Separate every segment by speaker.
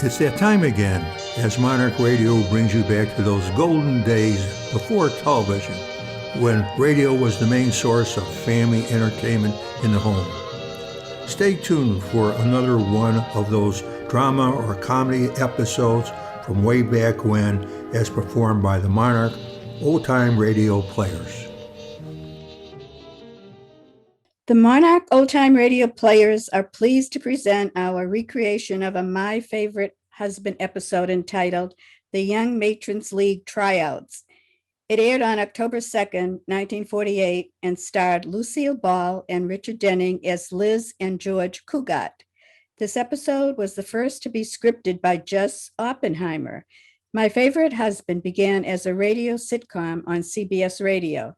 Speaker 1: It's that time again as Monarch Radio brings you back to those golden days before television, when radio was the main source of family entertainment in the home. Stay tuned for another one of those drama or comedy episodes from way back when, as performed by the Monarch Old-Time Radio Players.
Speaker 2: The Monarch Old-Time Radio Players are pleased to present our recreation of a My Favorite Husband episode entitled The Young Matrons League Tryouts. It aired on October 2nd, 1948, and starred Lucille Ball and Richard Denning as Liz and George Cugat. This episode was the first to be scripted by Jess Oppenheimer. My Favorite Husband began as a radio sitcom on CBS Radio.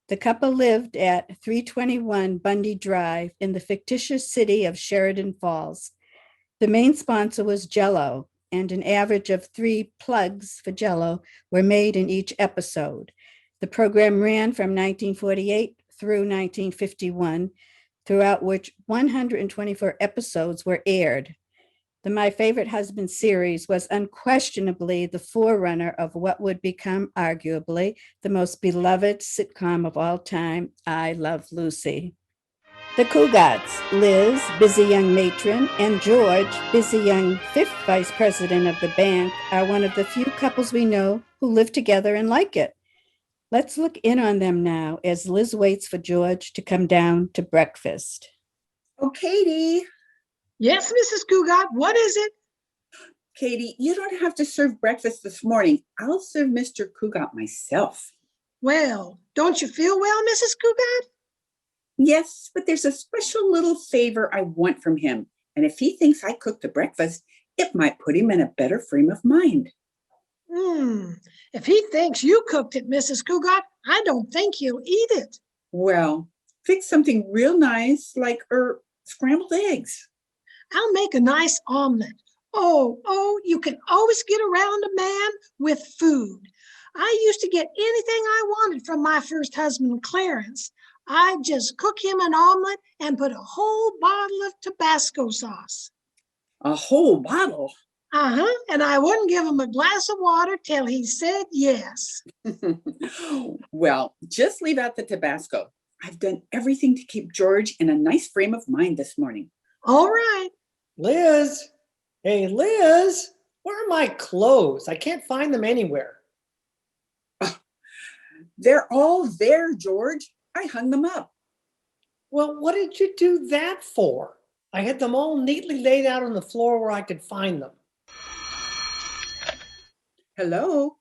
Speaker 2: The couple lived at 321 Bundy Drive in the fictitious city of Sheridan Falls. The main sponsor was Jell-O, and an average of 3 plugs for Jell-O were made in each episode. The program ran from 1948 through 1951, throughout which 124 episodes were aired. The My Favorite Husband series was unquestionably the forerunner of what would become arguably the most beloved sitcom of all time, I Love Lucy. The Cugats, Liz, busy young matron, and George, busy young 5th vice president of the bank, are one of the few couples we know who live together and like it. Let's look in on them now as Liz waits for George to come down to breakfast.
Speaker 3: Oh, Katie.
Speaker 4: Yes, Mrs. Cugat, what is it?
Speaker 3: Katie, you don't have to serve breakfast this morning. I'll serve Mr. Cugat myself.
Speaker 4: Well, don't you feel well, Mrs. Cugat?
Speaker 3: Yes, but there's a special little favor I want from him. And if he thinks I cooked the breakfast, it might put him in a better frame of mind.
Speaker 4: If he thinks you cooked it, Mrs. Cugat, I don't think he'll eat it.
Speaker 3: Well, fix something real nice like scrambled eggs.
Speaker 4: I'll make a nice omelet. Oh, you can always get around a man with food. I used to get anything I wanted from my first husband, Clarence. I'd just cook him an omelet and put a whole bottle of Tabasco sauce.
Speaker 3: A whole bottle?
Speaker 4: And I wouldn't give him a glass of water till he said yes.
Speaker 3: Well, just leave out the Tabasco. I've done everything to keep George in a nice frame of mind this morning.
Speaker 4: All right.
Speaker 5: Liz, hey, Liz, where are my clothes? I can't find them anywhere.
Speaker 3: They're all there, George. I hung them up.
Speaker 5: Well, what did you do that for? I had them all neatly laid out on the floor where I could find them.
Speaker 3: Hello?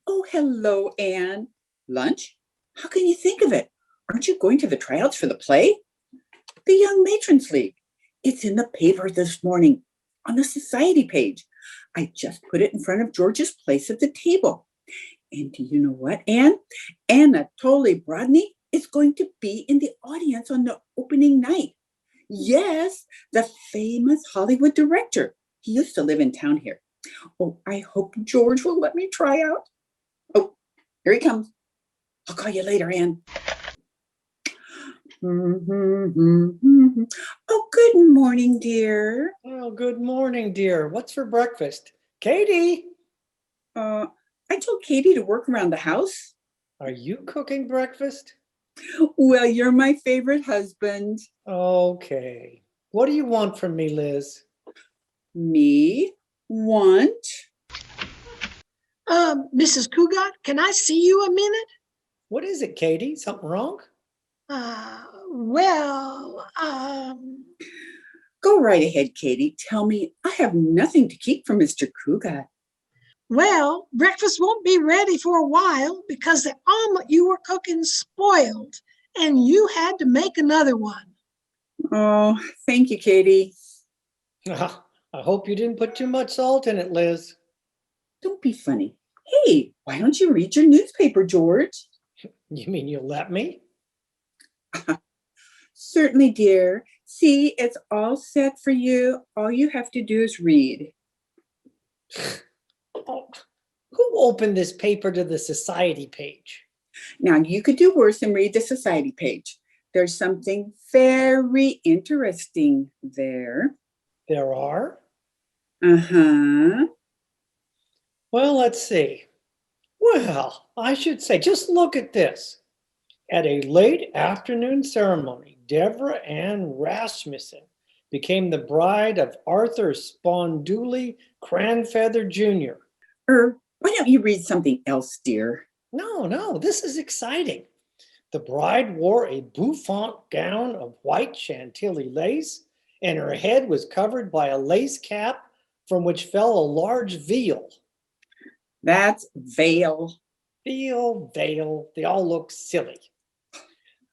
Speaker 3: Oh, hello, Anne. Lunch? How can you think of it? Aren't you going to the tryouts for the play? The Young Matrons League. It's in the paper this morning on the society page. I just put it in front of George's place at the table. And do you know what, Anne? Anatoly Brodny is going to be in the audience on the opening night. Yes, the famous Hollywood director. He used to live in town here. Oh, I hope George will let me try out. Oh, here he comes. I'll call you later, Anne. Oh, good morning, dear.
Speaker 5: Oh, good morning, dear. What's for breakfast? Katie!
Speaker 3: I told Katie to work around the house.
Speaker 5: Are you cooking breakfast?
Speaker 3: Well, you're my favorite husband.
Speaker 5: Okay. What do you want from me, Liz?
Speaker 3: Me? Want?
Speaker 4: Mrs. Cugat, can I see you a minute?
Speaker 5: What is it, Katie? Something wrong?
Speaker 3: Go right ahead, Katie. Tell me. I have nothing to keep from Mr. Cugat.
Speaker 4: Well, breakfast won't be ready for a while because the omelet you were cooking spoiled, and you had to make another one.
Speaker 3: Oh, thank you, Katie.
Speaker 5: I hope you didn't put too much salt in it, Liz.
Speaker 3: Don't be funny. Hey, why don't you read your newspaper, George?
Speaker 5: You mean you'll let me?
Speaker 3: Certainly, dear. See, it's all set for you. All you have to do is read.
Speaker 5: Oh, who opened this paper to the society page?
Speaker 3: Now, you could do worse than read the society page. There's something very interesting there.
Speaker 5: There are?
Speaker 3: Uh-huh.
Speaker 5: Well, let's see. Well, I should say, just look at this. At a late afternoon ceremony, Deborah Ann Rasmussen became the bride of Arthur Sponduli Cranfeather Jr.
Speaker 3: Why don't you read something else, dear?
Speaker 5: No, this is exciting. The bride wore a bouffant gown of white Chantilly lace, and her head was covered by a lace cap from which fell a large veil.
Speaker 3: That's veil.
Speaker 5: Veil, they all look silly.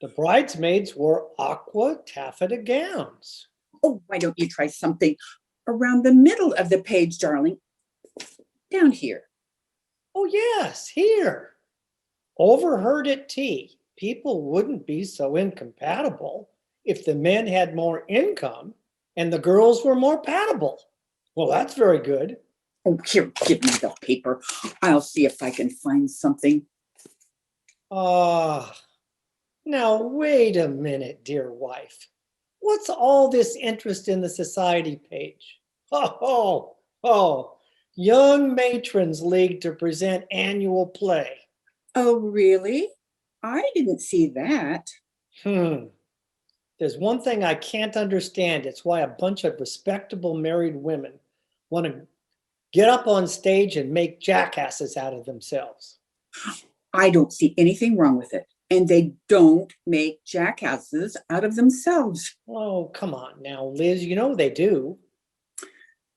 Speaker 5: The bridesmaids wore aqua taffeta gowns.
Speaker 3: Oh, why don't you try something around the middle of the page, darling? Down here.
Speaker 5: Oh, yes, here. Overheard at tea, people wouldn't be so incompatible if the men had more income and the girls were more patable. Well, that's very good.
Speaker 3: Oh, here, give me the paper. I'll see if I can find something.
Speaker 5: Now wait a minute, dear wife. What's all this interest in the society page? Young Matrons League to present annual play.
Speaker 3: Oh, really? I didn't see that.
Speaker 5: There's one thing I can't understand. It's why a bunch of respectable married women want to get up on stage and make jackasses out of themselves.
Speaker 3: I don't see anything wrong with it. And they don't make jackasses out of themselves.
Speaker 5: Oh, come on now, Liz. You know they do.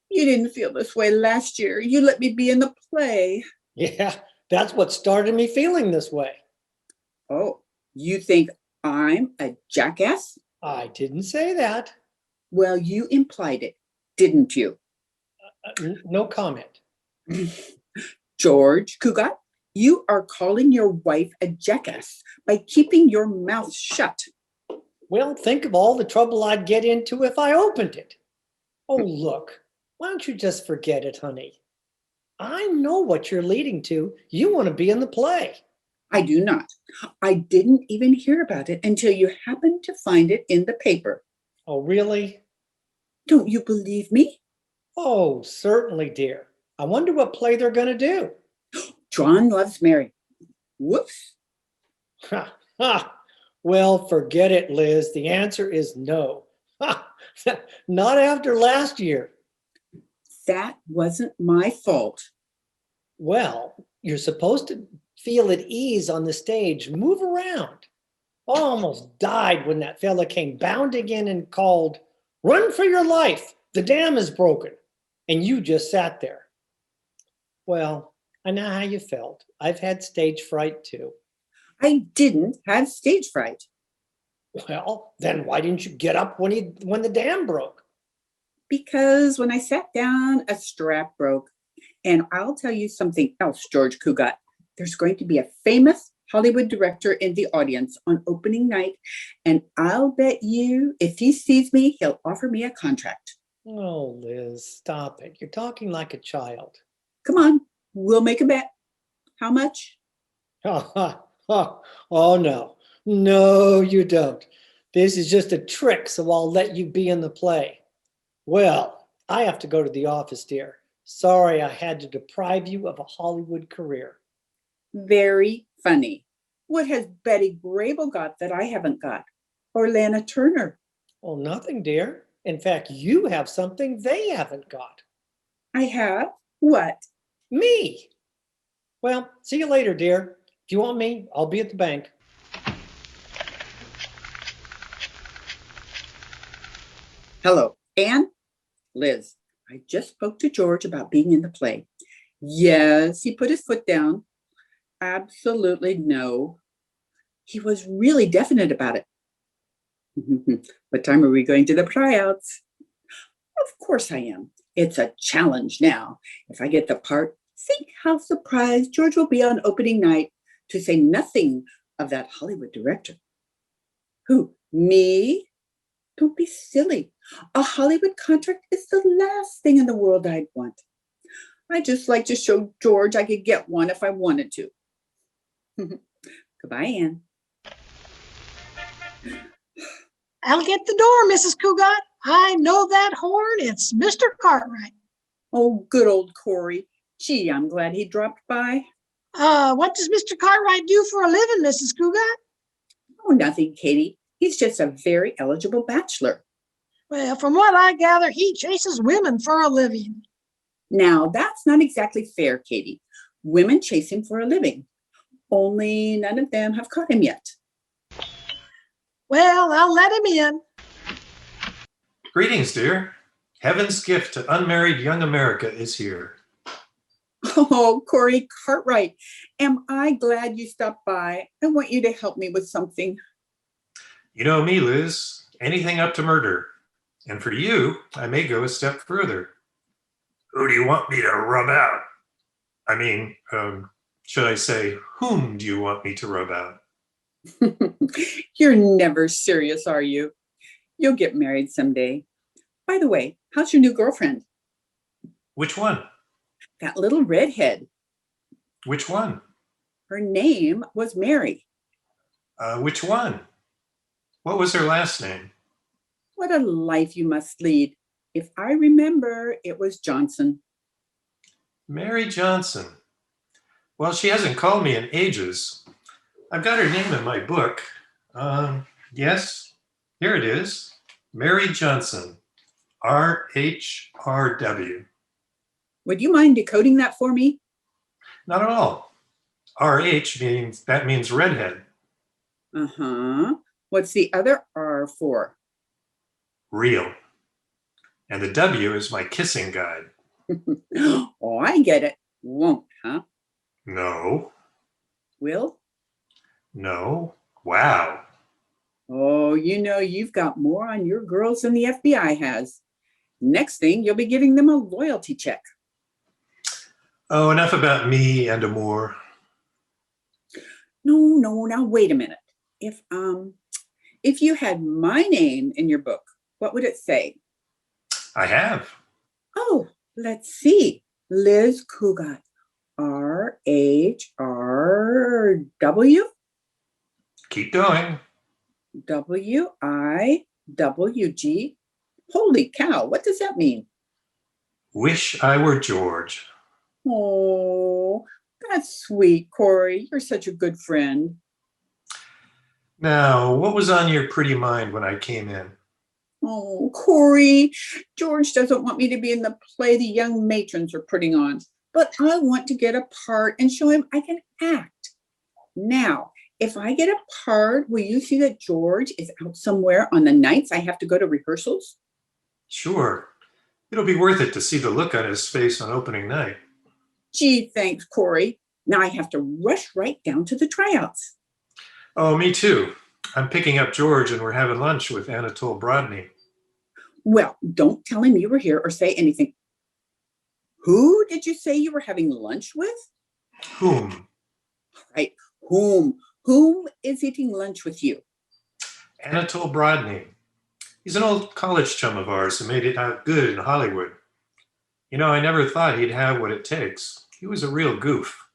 Speaker 3: You didn't feel this way last year. You let me be in the play.
Speaker 5: Yeah, that's what started me feeling this way.
Speaker 3: Oh, you think I'm a jackass?
Speaker 5: I didn't say that.
Speaker 3: Well, you implied it, didn't you?
Speaker 5: No comment.
Speaker 3: George Cugat, you are calling your wife a jackass by keeping your mouth shut.
Speaker 5: Well, think of all the trouble I'd get into if I opened it. Oh, look, why don't you just forget it, honey? I know what you're leading to. You want to be in the play.
Speaker 3: I do not. I didn't even hear about it until you happened to find it in the paper.
Speaker 5: Oh, really?
Speaker 3: Don't you believe me?
Speaker 5: Oh, certainly, dear. I wonder what play they're going to do.
Speaker 3: John Loves Mary. Whoops.
Speaker 5: Well, forget it, Liz. The answer is no. Not after last year.
Speaker 3: That wasn't my fault.
Speaker 5: Well, you're supposed to feel at ease on the stage, move around. I almost died when that fella came bounding in and called, "Run for your life, the dam is broken." And you just sat there. Well, I know how you felt. I've had stage fright too.
Speaker 3: I didn't have stage fright.
Speaker 5: Well, then why didn't you get up when the dam broke?
Speaker 3: Because when I sat down, a strap broke. And I'll tell you something else, George Cugat. There's going to be a famous Hollywood director in the audience on opening night. And I'll bet you if he sees me, he'll offer me a contract.
Speaker 5: Oh, Liz, stop it. You're talking like a child.
Speaker 3: Come on, we'll make a bet. How much?
Speaker 5: Oh, no. No, you don't. This is just a trick, so I'll let you be in the play. Well, I have to go to the office, dear. Sorry I had to deprive you of a Hollywood career.
Speaker 3: Very funny. What has Betty Grable got that I haven't got? Or Lana Turner?
Speaker 5: Oh, nothing, dear. In fact, you have something they haven't got.
Speaker 3: I have? What?
Speaker 5: Me. Well, see you later, dear. If you want me, I'll be at the bank.
Speaker 3: Hello, Anne? Liz, I just spoke to George about being in the play. Yes, he put his foot down. Absolutely no. He was really definite about it. What time are we going to the tryouts? Of course I am. It's a challenge now. If I get the part, think how surprised George will be on opening night, to say nothing of that Hollywood director. Who, me? Don't be silly. A Hollywood contract is the last thing in the world I'd want. I'd just like to show George I could get one if I wanted to. Goodbye, Anne.
Speaker 4: I'll get the door, Mrs. Cugat. I know that horn. It's Mr. Cartwright.
Speaker 3: Oh, good old Corey. Gee, I'm glad he dropped by.
Speaker 4: What does Mr. Cartwright do for a living, Mrs. Cougat?
Speaker 3: Oh, nothing, Katie. He's just a very eligible bachelor.
Speaker 4: Well, from what I gather, he chases women for a living.
Speaker 3: Now, that's not exactly fair, Katie. Women chase him for a living. Only none of them have caught him yet.
Speaker 4: Well, I'll let him in.
Speaker 6: Greetings, dear. Heaven's gift to unmarried young America is here.
Speaker 3: Oh, Corey Cartwright, am I glad you stopped by. I want you to help me with something.
Speaker 6: You know me, Liz. Anything up to murder. And for you, I may go a step further. Who do you want me to rub out? I mean, should I say, whom do you want me to rub out?
Speaker 3: You're never serious, are you? You'll get married someday. By the way, how's your new girlfriend?
Speaker 6: Which one?
Speaker 3: That little redhead.
Speaker 6: Which one?
Speaker 3: Her name was Mary.
Speaker 6: Which one? What was her last name?
Speaker 3: What a life you must lead. If I remember, it was Johnson.
Speaker 6: Mary Johnson. Well, she hasn't called me in ages. I've got her name in my book. Yes, here it is. Mary Johnson, RHRW.
Speaker 3: Would you mind decoding that for me?
Speaker 6: Not at all. RH means redhead.
Speaker 3: Uh-huh. What's the other R for?
Speaker 6: Real. And the W is my kissing guide.
Speaker 3: Oh, I get it. Won't, huh?
Speaker 6: No.
Speaker 3: Will?
Speaker 6: No. Wow.
Speaker 3: Oh, you know, you've got more on your girls than the FBI has. Next thing, you'll be giving them a loyalty check.
Speaker 6: Oh, enough about me and Amour.
Speaker 3: No, now wait a minute. If you had my name in your book, what would it say?
Speaker 6: I have.
Speaker 3: Oh, let's see. Liz Cougat, RHRW?
Speaker 6: Keep going.
Speaker 3: WIWG? Holy cow, what does that mean?
Speaker 6: Wish I were George.
Speaker 3: Oh, that's sweet, Corey. You're such a good friend.
Speaker 6: Now, what was on your pretty mind when I came in?
Speaker 3: Oh, Corey, George doesn't want me to be in the play the young matrons are putting on, but I want to get a part and show him I can act. Now, if I get a part, will you see that George is out somewhere on the nights I have to go to rehearsals?
Speaker 6: Sure. It'll be worth it to see the look on his face on opening night.
Speaker 3: Gee, thanks, Corey. Now I have to rush right down to the tryouts.
Speaker 6: Oh, me too. I'm picking up George and we're having lunch with Anatole Brodny.
Speaker 3: Well, don't tell him you were here or say anything. Who did you say you were having lunch with?
Speaker 6: Whom?
Speaker 3: Right, whom? Whom is eating lunch with you?
Speaker 6: Anatole Brodny. He's an old college chum of ours who made it out good in Hollywood. You know, I never thought he'd have what it takes. He was a real goof.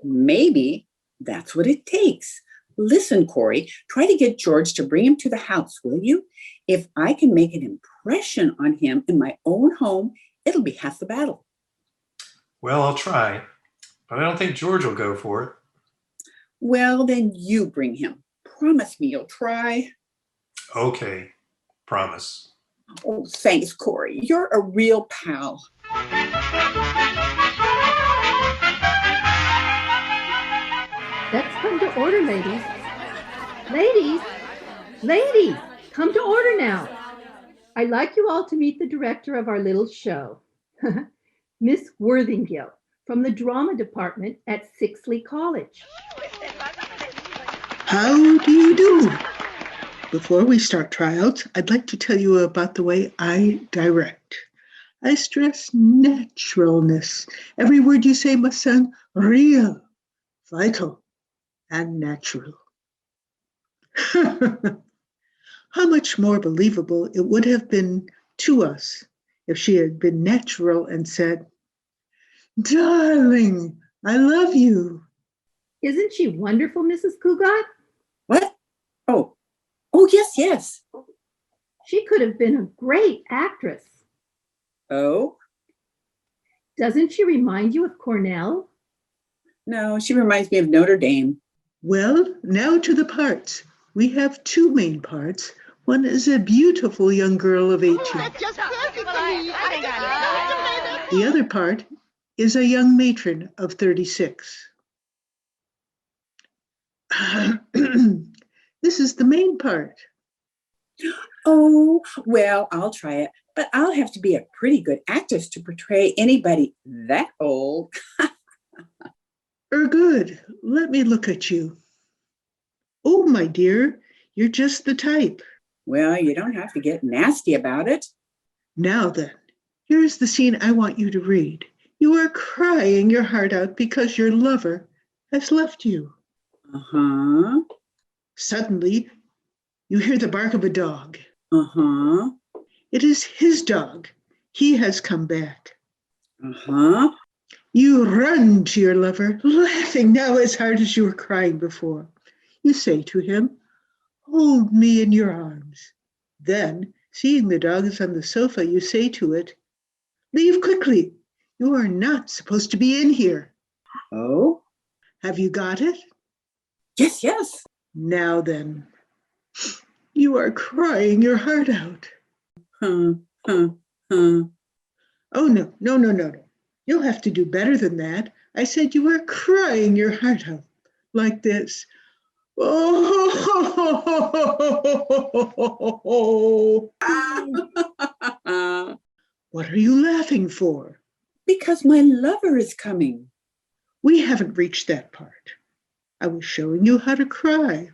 Speaker 3: Maybe that's what it takes. Listen, Corey, try to get George to bring him to the house, will you? If I can make an impression on him in my own home, it'll be half the battle.
Speaker 6: Well, I'll try, but I don't think George will go for it.
Speaker 3: Well, then you bring him. Promise me you'll try.
Speaker 6: Okay, promise.
Speaker 3: Oh, thanks, Corey. You're a real pal.
Speaker 7: Let's come to order, ladies. Ladies, come to order now. I'd like you all to meet the director of our little show, Miss Worthingale, from the drama department at Sixley College.
Speaker 8: How do you do? Before we start tryouts, I'd like to tell you about the way I direct. I stress naturalness. Every word you say must sound real, vital, and natural. How much more believable it would have been to us if she had been natural and said, "Darling, I love you."
Speaker 7: Isn't she wonderful, Mrs. Cougat?
Speaker 3: What? Oh, yes.
Speaker 7: She could have been a great actress.
Speaker 3: Oh,
Speaker 7: Doesn't she remind you of Cornell?
Speaker 3: No, she reminds me of Notre Dame.
Speaker 8: Well, now to the parts. We have two main parts. One is a beautiful young girl of 18.
Speaker 9: Just perfect for me.
Speaker 8: The other part is a young matron of 36. This is the main part.
Speaker 3: Oh, well, I'll try it, but I'll have to be a pretty good actress to portray anybody that old.
Speaker 8: Good. Let me look at you. Oh, my dear, you're just the type.
Speaker 3: Well, you don't have to get nasty about it.
Speaker 8: Now then, here's the scene I want you to read. You are crying your heart out because your lover has left you.
Speaker 3: Uh-huh.
Speaker 8: Suddenly, you hear the bark of a dog.
Speaker 3: Uh-huh.
Speaker 8: It is his dog. He has come back.
Speaker 3: Uh-huh.
Speaker 8: You run to your lover, laughing now as hard as you were crying before. You say to him, "Hold me in your arms." Then, seeing the dog is on the sofa, you say to it, "Leave quickly. You are not supposed to be in here."
Speaker 3: Oh?
Speaker 8: Have you got it?
Speaker 3: Yes, yes.
Speaker 8: Now then, you are crying your heart out.
Speaker 3: Huh, huh, huh.
Speaker 8: Oh, no. You'll have to do better than that. I said you were crying your heart out like this. Oh. What are you laughing for?
Speaker 3: Because my lover is coming.
Speaker 8: We haven't reached that part. I was showing you how to cry.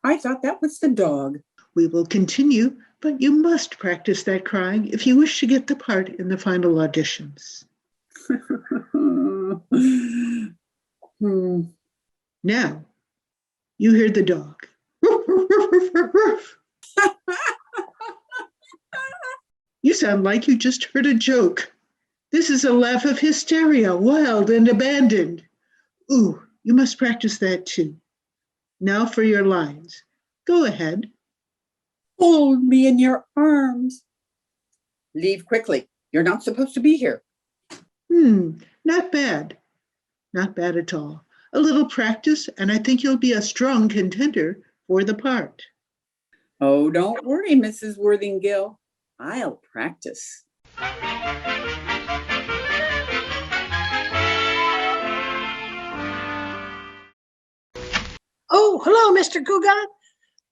Speaker 3: I thought that was the dog.
Speaker 8: We will continue, but you must practice that crying if you wish to get the part in the final auditions. Now, you hear the dog. You sound like you just heard a joke. This is a laugh of hysteria, wild and abandoned. Ooh, you must practice that too. Now for your lines. Go ahead.
Speaker 3: Hold me in your arms. Leave quickly. You're not supposed to be here.
Speaker 8: Not bad. Not bad at all. A little practice, and I think you'll be a strong contender for the part.
Speaker 3: Oh, don't worry, Mrs. Worthinggill. I'll practice.
Speaker 4: Oh, hello, Mr. Cougat.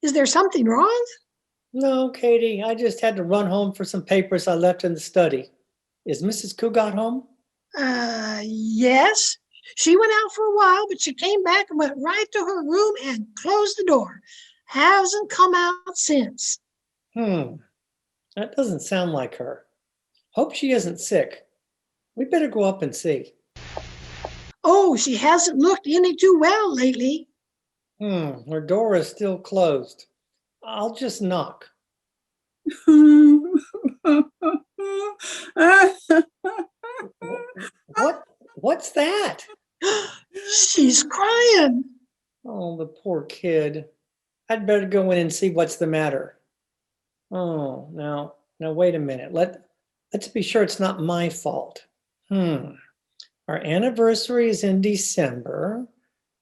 Speaker 4: Is there something wrong?
Speaker 5: No, Katie, I just had to run home for some papers I left in the study. Is Mrs. Cougat home?
Speaker 4: Yes. She went out for a while, but she came back and went right to her room and closed the door. Hasn't come out since.
Speaker 5: That doesn't sound like her. Hope she isn't sick. We better go up and see.
Speaker 4: Oh, she hasn't looked any too well lately.
Speaker 5: Her door is still closed. I'll just knock. What's that?
Speaker 4: She's crying.
Speaker 5: Oh, the poor kid. I'd better go in and see what's the matter. Oh, now wait a minute. Let's be sure it's not my fault. Our anniversary is in December.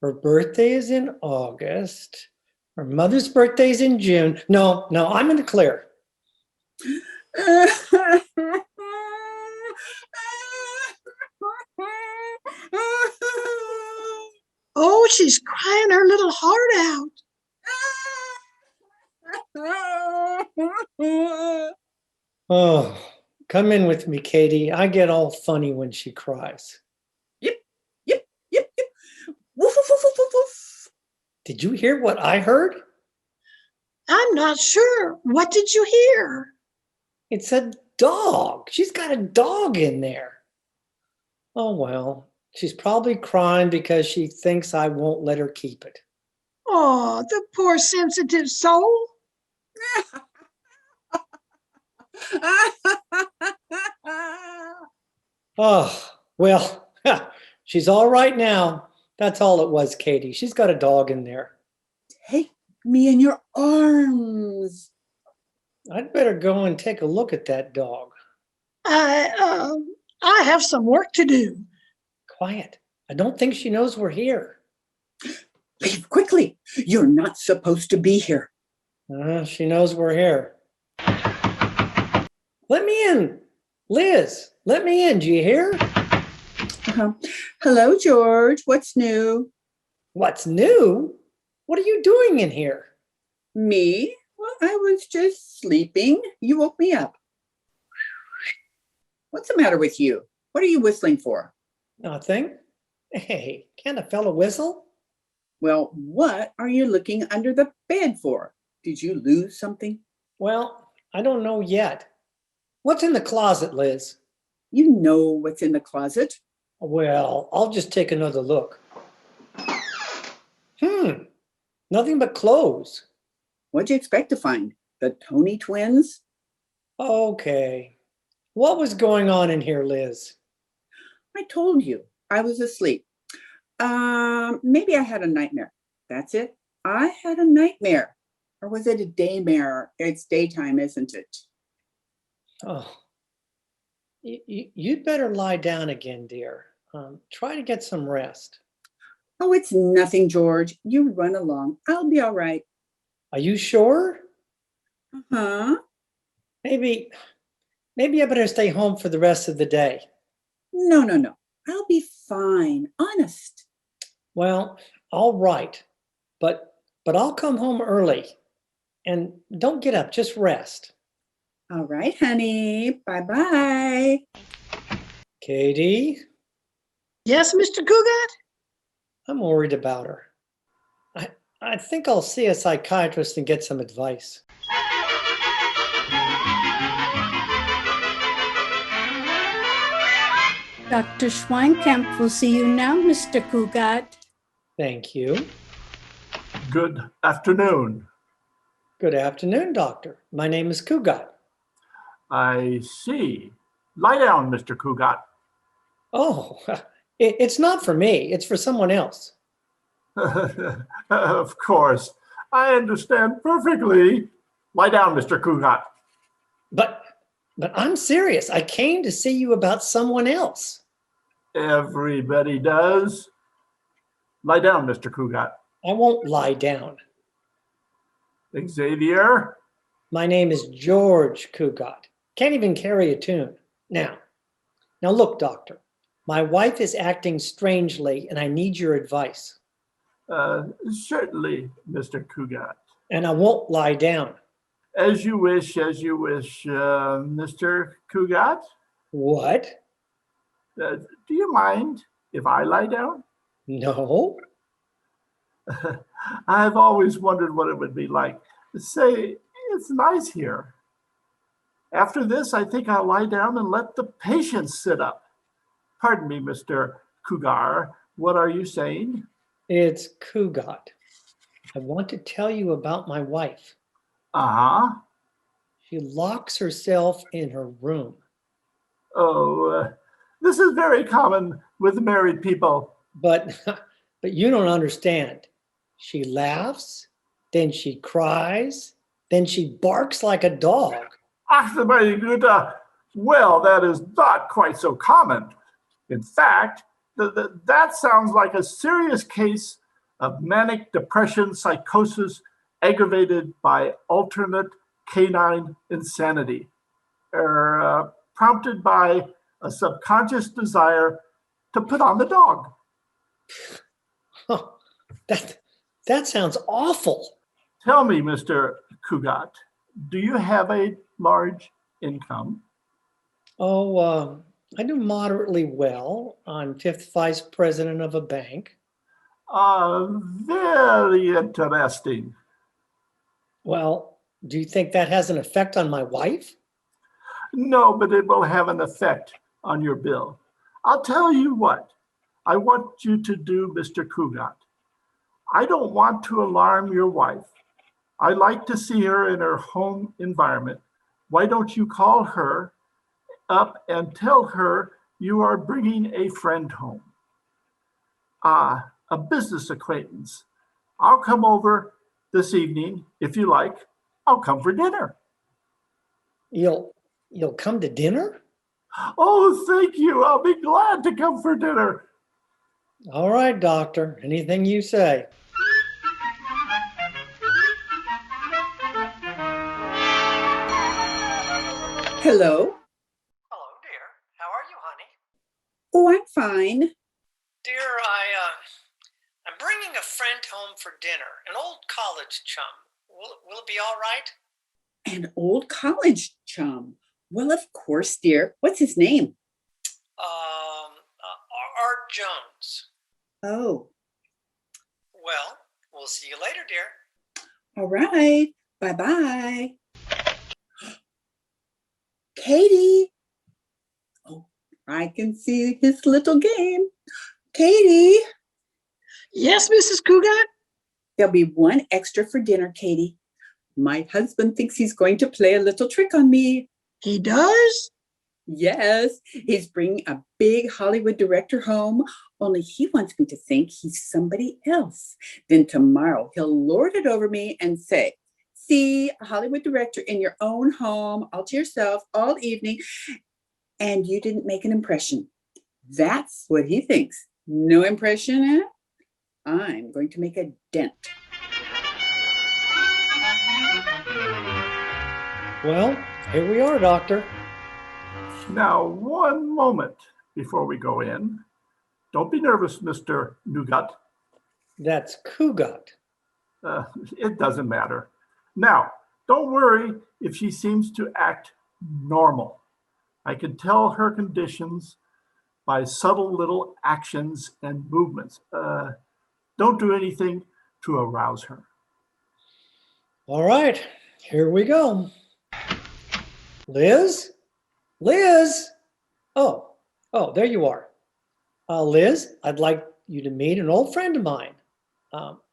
Speaker 5: Her birthday is in August. Her mother's birthday is in June. No, I'm in the clear.
Speaker 4: Oh, she's crying her little heart out.
Speaker 5: Oh, come in with me, Katie. I get all funny when she cries.
Speaker 3: Yip. Woof, woof, woof, woof, woof, woof.
Speaker 5: Did you hear what I heard?
Speaker 4: I'm not sure. What did you hear?
Speaker 5: It's a dog. She's got a dog in there. Oh, well, she's probably crying because she thinks I won't let her keep it.
Speaker 4: Oh, the poor sensitive soul.
Speaker 5: Oh, well, she's all right now. That's all it was, Katie. She's got a dog in there.
Speaker 3: Take me in your arms.
Speaker 5: I'd better go and take a look at that dog.
Speaker 4: I have some work to do.
Speaker 5: Quiet. I don't think she knows we're here.
Speaker 3: Leave quickly. You're not supposed to be here.
Speaker 5: She knows we're here. Let me in. Liz, let me in. Do you hear?
Speaker 3: Hello, George. What's new?
Speaker 5: What's new? What are you doing in here?
Speaker 3: Me? Well, I was just sleeping. You woke me up. What's the matter with you? What are you whistling for?
Speaker 5: Nothing. Hey, can't a fellow whistle?
Speaker 3: Well, what are you looking under the bed for? Did you lose something?
Speaker 5: Well, I don't know yet. What's in the closet, Liz?
Speaker 3: You know what's in the closet.
Speaker 5: Well, I'll just take another look. Nothing but clothes.
Speaker 3: What'd you expect to find? The Tony twins?
Speaker 5: Okay. What was going on in here, Liz?
Speaker 3: I told you I was asleep. Maybe I had a nightmare. That's it. I had a nightmare. Or was it a daymare? It's daytime, isn't it?
Speaker 5: Oh, you'd better lie down again, dear. Try to get some rest.
Speaker 3: Oh, it's nothing, George. You run along. I'll be all right.
Speaker 5: Are you sure?
Speaker 3: Uh-huh.
Speaker 5: Maybe I better stay home for the rest of the day.
Speaker 3: No. I'll be fine. Honest.
Speaker 5: Well, all right. But I'll come home early. And don't get up, just rest.
Speaker 3: All right, honey. Bye-bye.
Speaker 5: Katie,
Speaker 4: Yes, Mr. Cougat?
Speaker 5: I'm worried about her. I think I'll see a psychiatrist and get some advice.
Speaker 2: Dr. Schweinkamp will see you now, Mr. Cougat.
Speaker 5: Thank you.
Speaker 9: Good afternoon.
Speaker 5: Good afternoon, doctor. My name is Cougat.
Speaker 9: I see. Lie down, Mr. Cougat.
Speaker 5: Oh, it's not for me. It's for someone else.
Speaker 9: Of course. I understand perfectly. Lie down, Mr. Cougat.
Speaker 5: But I'm serious. I came to see you about someone else.
Speaker 9: Everybody does. Lie down, Mr. Cougat.
Speaker 5: I won't lie down.
Speaker 9: Xavier?
Speaker 5: My name is George Cougat. Can't even carry a tune. Now look, doctor. My wife is acting strangely, and I need your advice.
Speaker 9: Certainly, Mr. Cougat.
Speaker 5: And I won't lie down.
Speaker 9: As you wish, Mr. Cougat.
Speaker 5: What?
Speaker 9: Do you mind if I lie down?
Speaker 5: No.
Speaker 9: I've always wondered what it would be like. Say, it's nice here. After this, I think I'll lie down and let the patients sit up. Pardon me, Mr. Cougar. What are you saying?
Speaker 5: It's Cougat. I want to tell you about my wife.
Speaker 9: Uh-huh.
Speaker 5: She locks herself in her room.
Speaker 9: Oh, this is very common with married people.
Speaker 5: But you don't understand. She laughs, then she cries, then she barks like a dog.
Speaker 9: Ach, my Güte. Well, that is not quite so common. In fact, that sounds like a serious case of manic depression psychosis aggravated by alternate canine insanity, prompted by a subconscious desire to put on the dog.
Speaker 5: Oh, that sounds awful.
Speaker 9: Tell me, Mr. Cougat, do you have a large income?
Speaker 5: Oh, I do moderately well. I'm fifth vice president of a bank.
Speaker 9: Very interesting.
Speaker 5: Well, do you think that has an effect on my wife?
Speaker 9: No, but it will have an effect on your bill. I'll tell you what I want you to do, Mr. Cougat. I don't want to alarm your wife. I like to see her in her home environment. Why don't you call her up and tell her you are bringing a friend home? A business acquaintance. I'll come over this evening if you like. I'll come for dinner.
Speaker 5: You'll come to dinner?
Speaker 9: Oh, thank you. I'll be glad to come for dinner.
Speaker 5: All right, doctor. Anything you say.
Speaker 3: Hello.
Speaker 5: Hello, dear. How are you, honey?
Speaker 3: Oh, I'm fine.
Speaker 5: Dear, I'm bringing a friend home for dinner, an old college chum. Will it be all right?
Speaker 3: An old college chum. Well, of course, dear. What's his name?
Speaker 5: Art Jones.
Speaker 3: Oh,
Speaker 5: Well, we'll see you later, dear.
Speaker 3: all right. Bye-bye. Katie. Oh, I can see his little game. Katie,
Speaker 4: Yes, Mrs. Cougat?
Speaker 3: there'll be one extra for dinner, Katie. My husband thinks he's going to play a little trick on me.
Speaker 4: He does?
Speaker 3: Yes, he's bringing a big Hollywood director home, only he wants me to think he's somebody else. Then tomorrow he'll lord it over me and say, see, a Hollywood director in your own home, all to yourself, all evening, and you didn't make an impression. That's what he thinks. No impression, eh? I'm going to make a dent.
Speaker 5: Well, here we are, doctor.
Speaker 9: Now, one moment before we go in. Don't be nervous, Mr. Nougat.
Speaker 5: That's Cougat.
Speaker 9: It doesn't matter. Now, don't worry if she seems to act normal. I can tell her conditions by subtle little actions and movements. Don't do anything to arouse her.
Speaker 5: All right, here we go. Liz? Liz! Oh, there you are. Liz, I'd like you to meet an old friend of mine,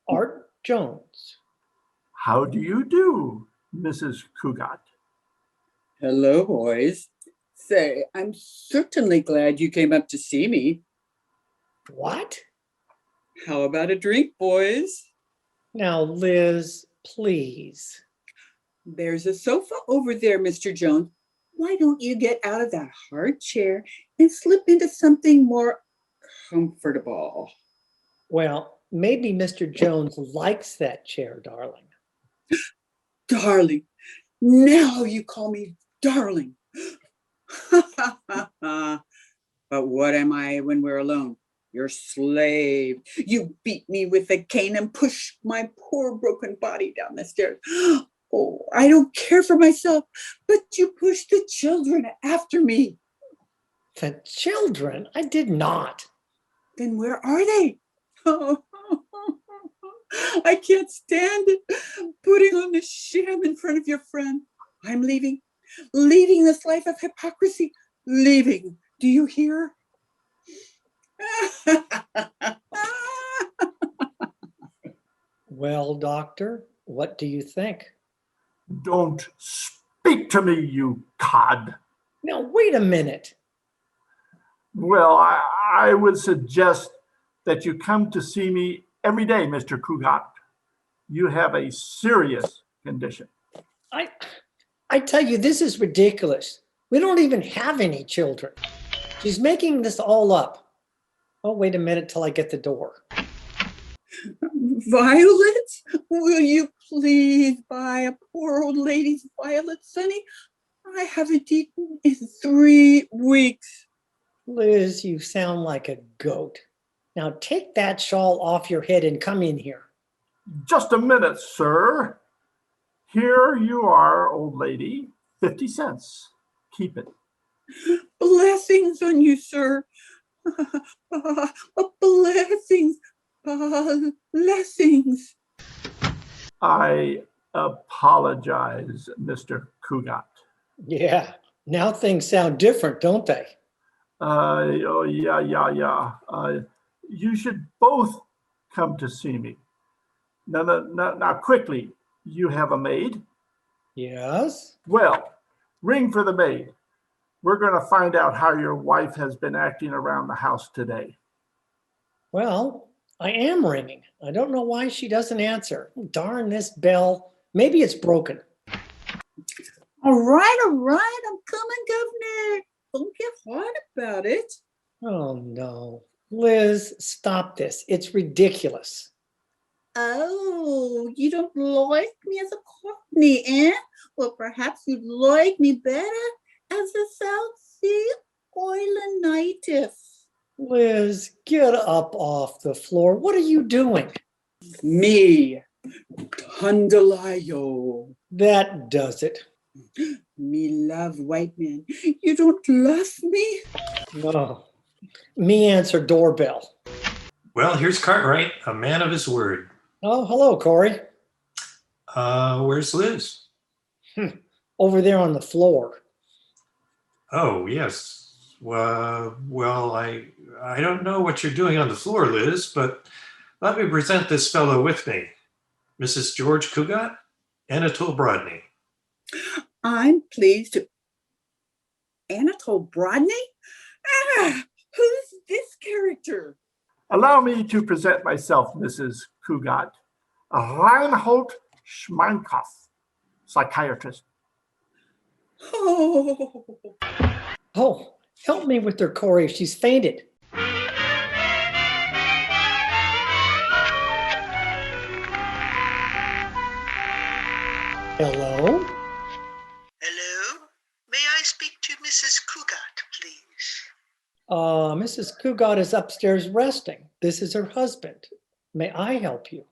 Speaker 5: Art Jones.
Speaker 9: How do you do, Mrs. Cougat?
Speaker 3: Hello, boys. Say, I'm certainly glad you came up to see me.
Speaker 5: What?
Speaker 3: How about a drink, boys?
Speaker 5: Now, Liz, please.
Speaker 3: There's a sofa over there, Mr. Jones. Why don't you get out of that hard chair and slip into something more comfortable?
Speaker 5: Well, maybe Mr. Jones likes that chair, darling.
Speaker 3: Darling. Now you call me darling. But what am I when we're alone? Your slave. You beat me with a cane and pushed my poor broken body down the stairs. Oh, I don't care for myself, but you pushed the children after me.
Speaker 5: The children? I did not.
Speaker 3: Then where are they? I can't stand it. Putting on this sham in front of your friend. I'm leaving this life of hypocrisy. Leaving. Do you hear?
Speaker 5: Well, doctor, what do you think?
Speaker 9: Don't speak to me, you cod.
Speaker 5: Now, wait a minute.
Speaker 9: Well, I would suggest that you come to see me every day, Mr. Cougat. You have a serious condition.
Speaker 5: I tell you, this is ridiculous. We don't even have any children. She's making this all up. Oh, wait a minute till I get the door.
Speaker 3: Violets? Will you please buy a poor old lady's violets, Sonny? I haven't eaten in 3 weeks.
Speaker 5: Liz, you sound like a goat. Now take that shawl off your head and come in here.
Speaker 9: Just a minute, sir. Here you are, old lady. 50 cents. Keep it.
Speaker 3: Blessings on you, sir. Blessings. Blessings.
Speaker 9: I apologize, Mr. Cougat.
Speaker 5: Yeah, now things sound different, don't they?
Speaker 9: Oh, yeah. You should both come to see me. Now, quickly, you have a maid?
Speaker 5: Yes.
Speaker 9: Well, ring for the maid. We're going to find out how your wife has been acting around the house today.
Speaker 5: Well, I am ringing. I don't know why she doesn't answer. Darn this bell. Maybe it's broken.
Speaker 3: All right. I'm coming, Governor. Don't get hot about it.
Speaker 5: Oh, no. Liz, stop this. It's ridiculous.
Speaker 3: Oh, you don't like me as a Cockney, eh? Well, perhaps you'd like me better as a South Sea Island native.
Speaker 5: Liz, get up off the floor. What are you doing?
Speaker 3: Me, Tundalayo.
Speaker 5: That does it.
Speaker 3: Me love white men. You don't love me?
Speaker 5: No. Me answer doorbell.
Speaker 6: Well, here's Cartwright, a man of his word.
Speaker 5: Oh, hello, Corey.
Speaker 6: Where's Liz?
Speaker 5: Over there on the floor.
Speaker 6: Oh, yes. Well, I don't know what you're doing on the floor, Liz, but let me present this fellow with me. Mrs. George Cugat, Anatole Brodney.
Speaker 3: I'm pleased to... Anatole Brodney? Who's this character?
Speaker 9: Allow me to present myself, Mrs. Cugat. Reinhold Schmeinkoff, psychiatrist.
Speaker 3: Oh,
Speaker 5: Oh, help me with her, Corey. She's fainted. Hello?
Speaker 10: Hello? May I speak to Mrs. Cugat, please?
Speaker 5: Mrs. Cugat is upstairs resting. This is her husband. May I help you?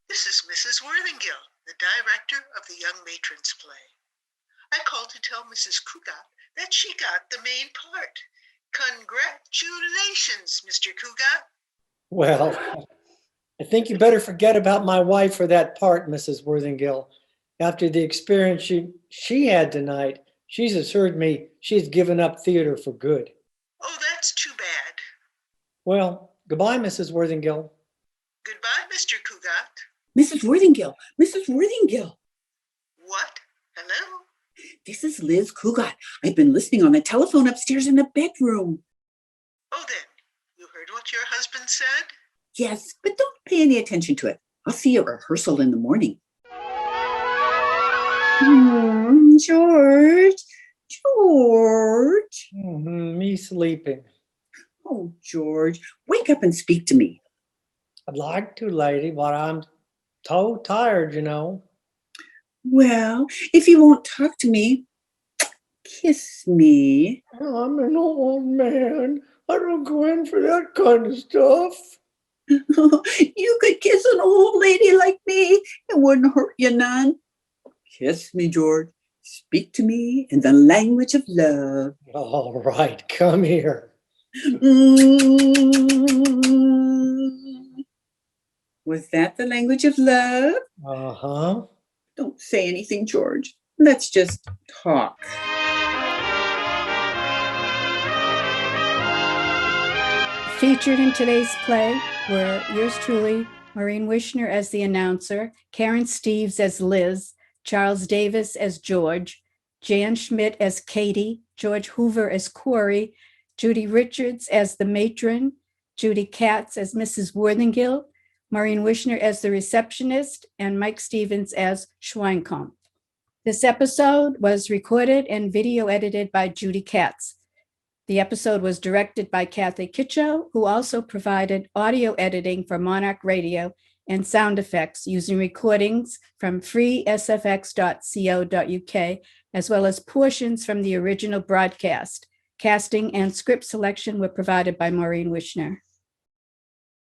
Speaker 10: This is Mrs. Worthingale, the director of the Young Matrons play. I called to tell Mrs. Cugat that she got the main part. Congratulations, Mr. Cugat.
Speaker 5: Well, I think you better forget about my wife for that part, Mrs. Worthingale. After the experience she had tonight, she's assured me she's given up theater for good.
Speaker 10: Oh, that's too bad.
Speaker 5: Well, goodbye, Mrs. Worthingale.
Speaker 10: Goodbye, Mr. Cugat.
Speaker 3: Mrs. Worthingale, Mrs. Worthingale.
Speaker 10: What? Hello?
Speaker 3: This is Liz Cugat. I've been listening on the telephone upstairs in the bedroom.
Speaker 10: Oh, then, you heard what your husband said?
Speaker 3: Yes, but don't pay any attention to it. I'll see you at rehearsal in the morning. George.
Speaker 5: Me sleeping.
Speaker 3: Oh, George, wake up and speak to me.
Speaker 5: I'd like to, lady, but I'm so tired, you know.
Speaker 3: Well, if you won't talk to me, kiss me.
Speaker 5: I'm an old man. I don't go in for that kind of stuff.
Speaker 3: You could kiss an old lady like me. It wouldn't hurt you none. Kiss me, George. Speak to me in the language of love.
Speaker 5: All right, come here.
Speaker 3: Was that the language of love?
Speaker 5: Uh-huh.
Speaker 3: Don't say anything, George. Let's just talk.
Speaker 2: Featured in today's play were yours truly, Maureen Wishner as the announcer, Karen Steves as Liz, Charles Davis as George, Jan Schmidt as Katie, George Hoover as Corey, Judy Richards as the matron, Judy Katz as Mrs. Worthingale, Maureen Wishner as the receptionist, and Mike Stevens as Schweinkamp. This episode was recorded and video edited by Judy Katz. The episode was directed by Cathy Kitcho, who also provided audio editing for Monarch Radio and sound effects using recordings from freesfx.co.uk, as well as portions from the original broadcast. Casting and script selection were provided by Maureen Wishner.